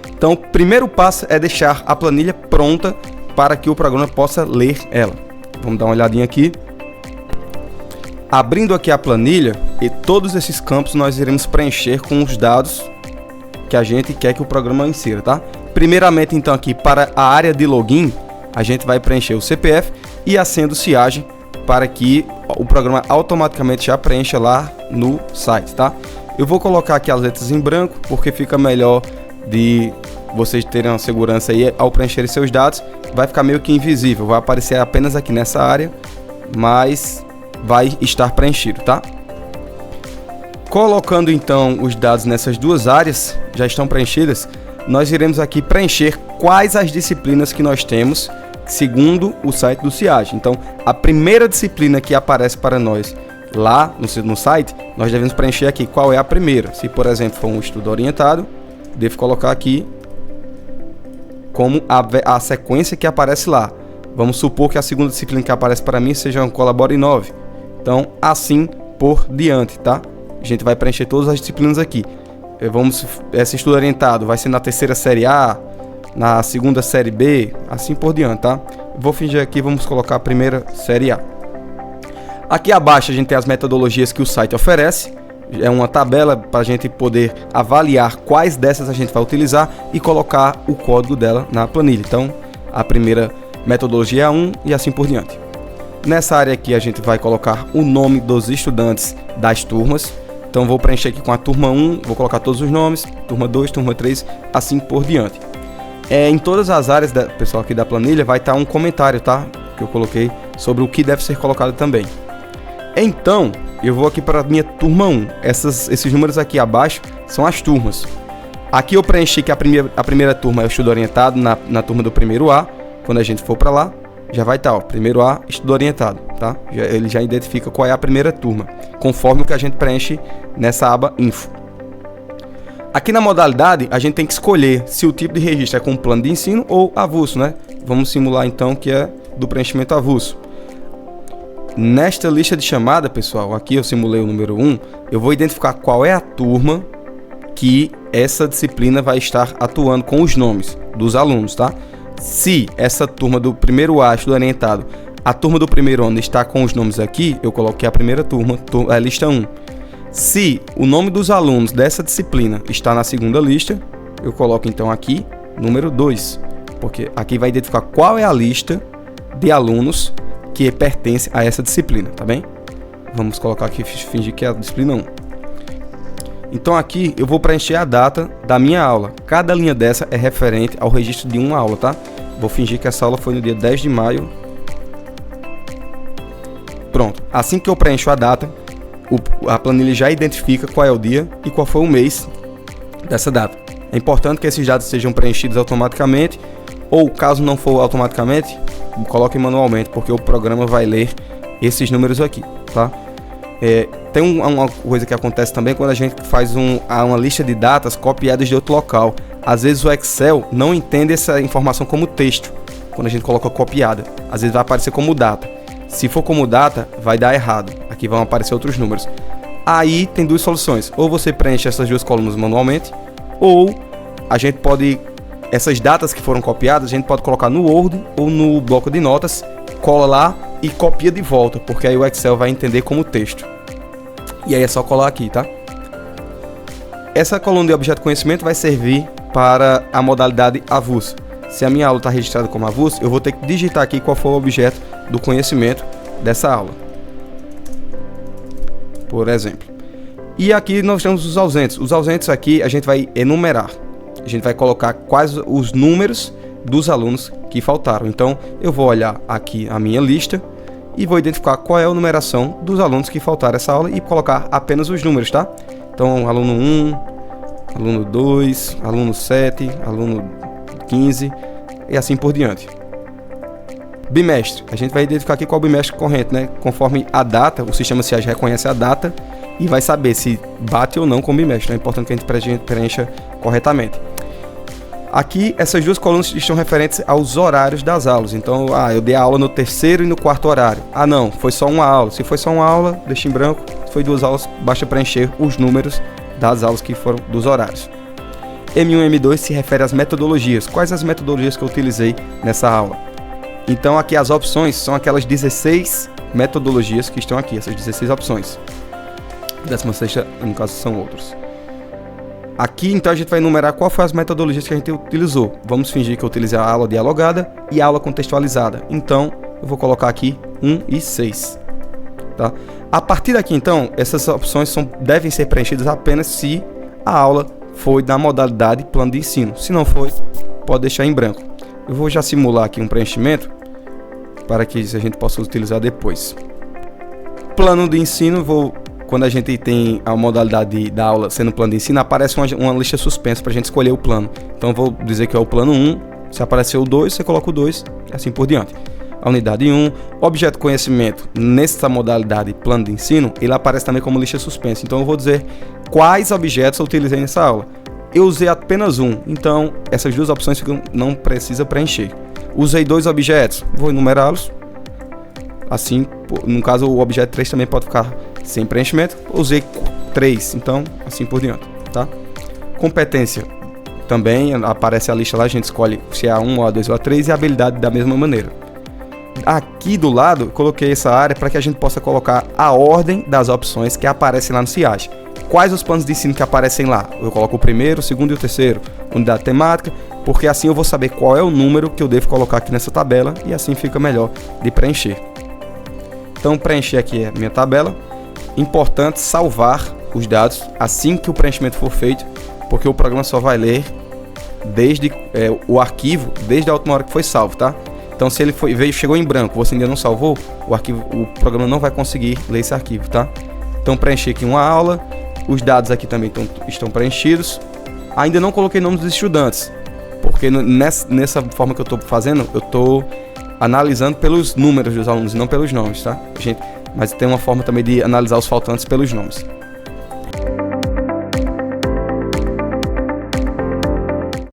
Então, o primeiro passo é deixar a planilha pronta para que o programa possa ler ela. Vamos dar uma olhadinha aqui. Abrindo aqui a planilha, e todos esses campos nós iremos preencher com os dados que a gente quer que o programa insira, tá? Primeiramente, então, aqui para a área de login, a gente vai preencher o CPF e a senha do SIAGE para que o programa automaticamente já preencha lá no site, tá? Eu vou colocar aqui as letras em branco, porque fica melhor de vocês terem uma segurança aí ao preencherem seus dados. Vai ficar meio que invisível, vai aparecer apenas aqui nessa área, mas vai estar preenchido, tá? Colocando então os dados nessas duas áreas, já estão preenchidas, nós iremos aqui preencher quais as disciplinas que nós temos segundo o site do SIAGE. Então, a primeira disciplina que aparece para nós lá no site, nós devemos preencher aqui qual é a primeira. Se, por exemplo, for um estudo orientado, devo colocar aqui como a sequência que aparece lá. Vamos supor que a segunda disciplina que aparece para mim seja um Colabore 9. Então, assim por diante, tá? A gente vai preencher todas as disciplinas aqui. Esse estudo orientado vai ser na terceira série A, na segunda série B, assim por diante, tá? Vou fingir aqui, vamos colocar a primeira série A. Aqui abaixo a gente tem as metodologias que o site oferece. É uma tabela para a gente poder avaliar quais dessas a gente vai utilizar e colocar o código dela na planilha. Então, a primeira metodologia é a 1 e assim por diante. Nessa área aqui a gente vai colocar o nome dos estudantes das turmas. Então, vou preencher aqui com a turma 1, vou colocar todos os nomes, turma 2, turma 3, assim por diante. Em todas as áreas, pessoal, aqui da planilha vai estar um comentário, tá? Que eu coloquei sobre o que deve ser colocado também. Então, eu vou aqui para a minha turma 1. Esses números aqui abaixo são as turmas. Aqui eu preenchi que a primeira turma é o estudo orientado na turma do primeiro A. Quando a gente for para lá, já vai estar, ó, primeiro A, estudo orientado, tá? Ele já identifica qual é a primeira turma, conforme o que a gente preenche nessa aba Info. Aqui na modalidade, a gente tem que escolher se o tipo de registro é com plano de ensino ou avulso, né? Vamos simular então que é do preenchimento avulso. Nesta lista de chamada, pessoal, aqui eu simulei o número 1, eu vou identificar qual é a turma que essa disciplina vai estar atuando com os nomes dos alunos, tá? Se essa turma do primeiro A, estudo orientado, a turma do primeiro ano está com os nomes aqui, eu coloquei a primeira turma, a lista 1. Se o nome dos alunos dessa disciplina está na segunda lista, eu coloco então aqui número 2, porque aqui vai identificar qual é a lista de alunos que pertence a essa disciplina, tá bem? Vamos colocar aqui, fingir que é a disciplina 1. Então aqui eu vou preencher a data da minha aula. Cada linha dessa é referente ao registro de uma aula, tá? Vou fingir que essa aula foi no dia 10 de maio. Pronto. Assim que eu preencho a data, a planilha já identifica qual é o dia e qual foi o mês dessa data. É importante que esses dados sejam preenchidos automaticamente, ou caso não for automaticamente, coloque manualmente, porque o programa vai ler esses números aqui, tá? Tem uma coisa que acontece também quando a gente faz uma lista de datas copiadas de outro local. Às vezes o Excel não entende essa informação como texto, quando a gente coloca copiada. Às vezes vai aparecer como data. Se for como data, vai dar errado. Aqui vão aparecer outros números. Aí tem duas soluções. Ou você preenche essas duas colunas manualmente, ou a gente pode... Essas datas que foram copiadas, a gente pode colocar no Word ou no bloco de notas, cola lá e copia de volta, porque aí o Excel vai entender como texto. E aí é só colar aqui, tá? Essa coluna de objeto de conhecimento vai servir para a modalidade avulso. Se a minha aula está registrada como avulso, eu vou ter que digitar aqui qual foi o objeto do conhecimento dessa aula, por exemplo. E aqui nós temos os ausentes. Os ausentes aqui a gente vai enumerar. A gente vai colocar quais os números dos alunos que faltaram. Então, eu vou olhar aqui a minha lista e vou identificar qual é a numeração dos alunos que faltaram essa aula e colocar apenas os números, tá? Então, aluno 1, aluno 2, aluno 7, aluno 15 e assim por diante. Bimestre. A gente vai identificar aqui qual é o bimestre corrente, né? Conforme a data, o sistema SIAGE reconhece a data e vai saber se bate ou não com o bimestre. É importante que a gente preencha corretamente. Aqui, essas duas colunas estão referentes aos horários das aulas. Então, eu dei a aula no terceiro e no quarto horário. Não, foi só uma aula. Se foi só uma aula, deixa em branco. Se foi duas aulas, basta preencher os números das aulas que foram dos horários. M1 e M2 se refere às metodologias. Quais as metodologias que eu utilizei nessa aula? Então aqui as opções são aquelas 16 metodologias que estão aqui, essas 16 opções. 16ª, no caso, são outros. Aqui, então, a gente vai enumerar qual foi as metodologias que a gente utilizou. Vamos fingir que eu utilizei a aula dialogada e a aula contextualizada. Então, eu vou colocar aqui 1 e 6. Tá? A partir daqui, então, essas opções devem ser preenchidas apenas se a aula foi na modalidade plano de ensino. Se não foi, pode deixar em branco. Eu vou já simular aqui um preenchimento para que a gente possa utilizar depois. Plano de ensino, quando a gente tem a modalidade da aula sendo plano de ensino, aparece uma lista suspensa para a gente escolher o plano. Então eu vou dizer que é o plano 1, se aparecer o 2, você coloca o 2 e assim por diante. A unidade 1, objeto conhecimento, nessa modalidade plano de ensino, ele aparece também como lista suspensa. Então eu vou dizer quais objetos eu utilizei nessa aula. Eu usei apenas um, então essas duas opções não precisa preencher. Usei 2 objetos, vou enumerá-los. Assim, no caso o objeto 3 também pode ficar sem preenchimento. Usei 3, então assim por diante, tá? Competência, também aparece a lista lá, a gente escolhe se é A1 ou A2 ou A3 e a habilidade da mesma maneira. Aqui do lado, eu coloquei essa área para que a gente possa colocar a ordem das opções que aparecem lá no CIAGE. Quais os planos de ensino que aparecem lá? Eu coloco o primeiro, o segundo e o terceiro, unidade temática, porque assim eu vou saber qual é o número que eu devo colocar aqui nessa tabela e assim fica melhor de preencher. Então, preencher aqui a minha tabela. Importante salvar os dados assim que o preenchimento for feito, porque o programa só vai ler desde o arquivo, desde a última hora que foi salvo, tá? Então, se ele chegou em branco, você ainda não salvou, o programa não vai conseguir ler esse arquivo, tá? Então, preencher aqui uma aula. Os dados aqui também estão preenchidos. Ainda não coloquei nomes dos estudantes, porque nessa forma que eu estou fazendo, eu estou analisando pelos números dos alunos e não pelos nomes, tá, gente? Mas tem uma forma também de analisar os faltantes pelos nomes.